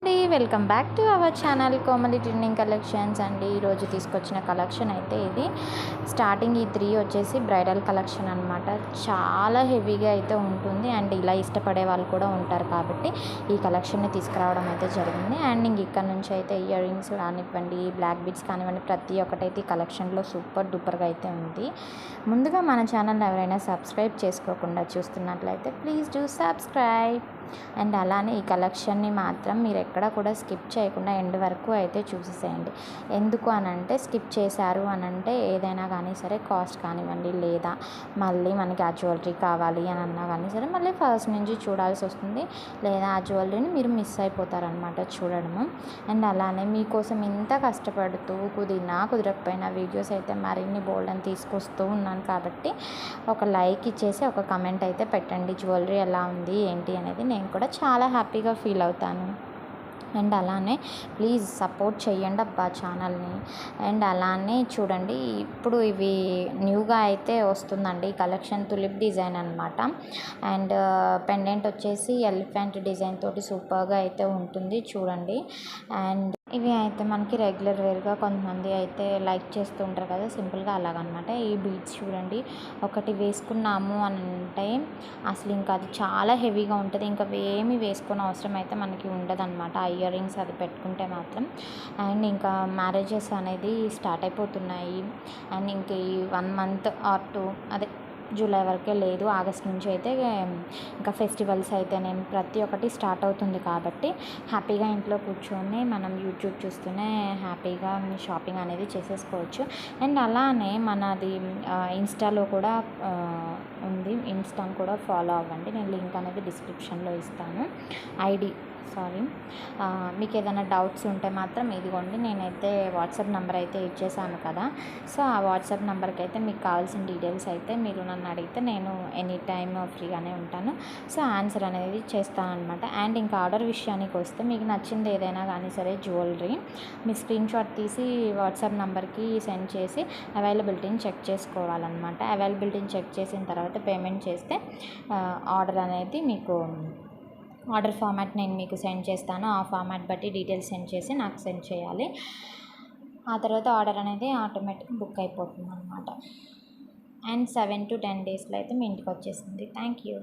Welcome back to our channel Komali trending collections అండి. ఈరోజు తీసుకొచ్చిన కలెక్షన్ అయితే ఇది స్టార్టింగ్ ఈ 3 వచ్చేసి బ్రైడల్ కలెక్షన్ అనమాట. చాలా హెవీగా అయితే ఉంటుంది అండ్ ఇలా ఇష్టపడే వాళ్ళు కూడా ఉంటారు కాబట్టి ఈ కలెక్షన్ని తీసుకురావడం అయితే జరిగింది. అండ్ ఇంక ఇక్కడ నుంచి అయితే ఇయర్ రింగ్స్ కానివ్వండి, బ్లాక్ బీడ్స్ కానివ్వండి, ప్రతి ఒక్కటైతే ఈ కలెక్షన్లో సూపర్ డూపర్గా అయితే ఉంది. ముందుగా మన ఛానల్ ఎవరైనా సబ్స్క్రైబ్ చేసుకోకుండా చూస్తున్నట్లయితే ప్లీజ్ డూ సబ్స్క్రైబ్. అండ్ అలానే ఈ కలెక్షన్ని మాత్రం మీరు ఎక్కడ కూడా స్కిప్ చేయకుండా ఎండ్ వరకు అయితే చూసేసేయండి. ఎందుకు అనంటే స్కిప్ చేశారు అనంటే ఏదైనా కానీ సరే కాస్ట్ కానివ్వండి, లేదా మళ్ళీ మనకి ఆ జ్యువెలరీ కావాలి అని అన్నా కానీ సరే మళ్ళీ ఫస్ట్ నుంచి చూడాల్సి వస్తుంది, లేదా ఆ జ్యువెలరీని మీరు మిస్ అయిపోతారనమాట చూడడము. అండ్ అలానే మీకోసం ఇంత కష్టపడుతూ కుదరకపోయినా వీడియోస్ అయితే మరిన్ని బోల్డ్ అని తీసుకొస్తూ ఉన్నాను కాబట్టి ఒక లైక్ ఇచ్చేసి ఒక కమెంట్ అయితే పెట్టండి. జ్యువెలరీ ఎలా ఉంది ఏంటి అనేది నేను కూడా చాలా హ్యాపీగా ఫీల్ అవుతాను. అండ్ అలానే ప్లీజ్ సపోర్ట్ చేయండి అబ్బా ఛానల్ని. అండ్ అలానే చూడండి, ఇప్పుడు ఇవి న్యూగా అయితే వస్తుందండి కలెక్షన్. తులిప్ డిజైన్ అనమాట. అండ్ పెండెంట్ వచ్చేసి ఎలిఫెంట్ డిజైన్ తోటి సూపర్గా అయితే ఉంటుంది చూడండి. అండ్ ఇవి అయితే మనకి రెగ్యులర్ వేర్గా కొంతమంది అయితే లైక్ చేస్తూ ఉంటారు కదా, సింపుల్గా అలాగనమాట. ఈ బీడ్స్ చూడండి, ఒకటి వేసుకున్నాము అని అంటే అసలు ఇంకా అది చాలా హెవీగా ఉంటుంది. ఇంకా ఏమి వేసుకునే అవసరం అయితే మనకి ఉండదన్నమాట ఆ ఇయర్ రింగ్స్ అది పెట్టుకుంటే మాత్రం. అండ్ ఇంకా మ్యారేజెస్ అనేది స్టార్ట్ అయిపోతున్నాయి. అండ్ ఇంక ఈ 1 మంత్ ఆర్ 2 అదే జూలై వరకే లేదు, ఆగస్ట్ నుంచి అయితే ఇంకా ఫెస్టివల్స్ అయితే నేను ప్రతి ఒక్కటి స్టార్ట్ అవుతుంది కాబట్టి హ్యాపీగా ఇంట్లో కూర్చొని మనం యూట్యూబ్ చూస్తూనే హ్యాపీగా షాపింగ్ అనేది చేసేసుకోవచ్చు. అండ్ అలానే మనది ఇన్స్టాలో కూడా ఉంది, ఇన్స్టాని కూడా ఫాలో అవ్వండి. నేను లింక్ అనేది డిస్క్రిప్షన్లో ఇస్తాను, ఐడి మీకు ఏదైనా డౌట్స్ ఉంటే మాత్రం ఇదిగోండి, నేనైతే వాట్సాప్ నెంబర్ అయితే ఇచ్చేసాను కదా. సో ఆ వాట్సాప్ నెంబర్కి అయితే మీకు కావాల్సిన డీటెయిల్స్ అయితే మీరు నన్ను అడిగితే నేను ఎనీ టైమ్ ఫ్రీగానే ఉంటాను. సో ఆన్సర్ అనేది చేస్తాను అనమాట. అండ్ ఇంకా ఆర్డర్ విషయానికి వస్తే మీకు నచ్చింది ఏదైనా కానీ సరే జ్యువెలరీ మీ స్క్రీన్ షాట్ తీసి వాట్సాప్ నెంబర్కి సెండ్ చేసి అవైలబిలిటీని చెక్ చేసుకోవాలన్నమాట. అవైలబిలిటీని చెక్ చేసిన తర్వాత పేమెంట్ చేస్తే ఆర్డర్ అనేది మీకు ఆర్డర్ ఫార్మాట్ నేను మీకు సెండ్ చేస్తాను. ఆ ఫార్మాట్ బట్టి డీటెయిల్స్ సెండ్ చేసి నాకు సెండ్ చేయాలి. ఆ తర్వాత ఆర్డర్ అనేది ఆటోమేటిక్ బుక్ అయిపోతుంది అనమాట. అండ్ 7 to 10 డేస్లో అయితే మీ ఇంటికి వచ్చేసింది. Thank you.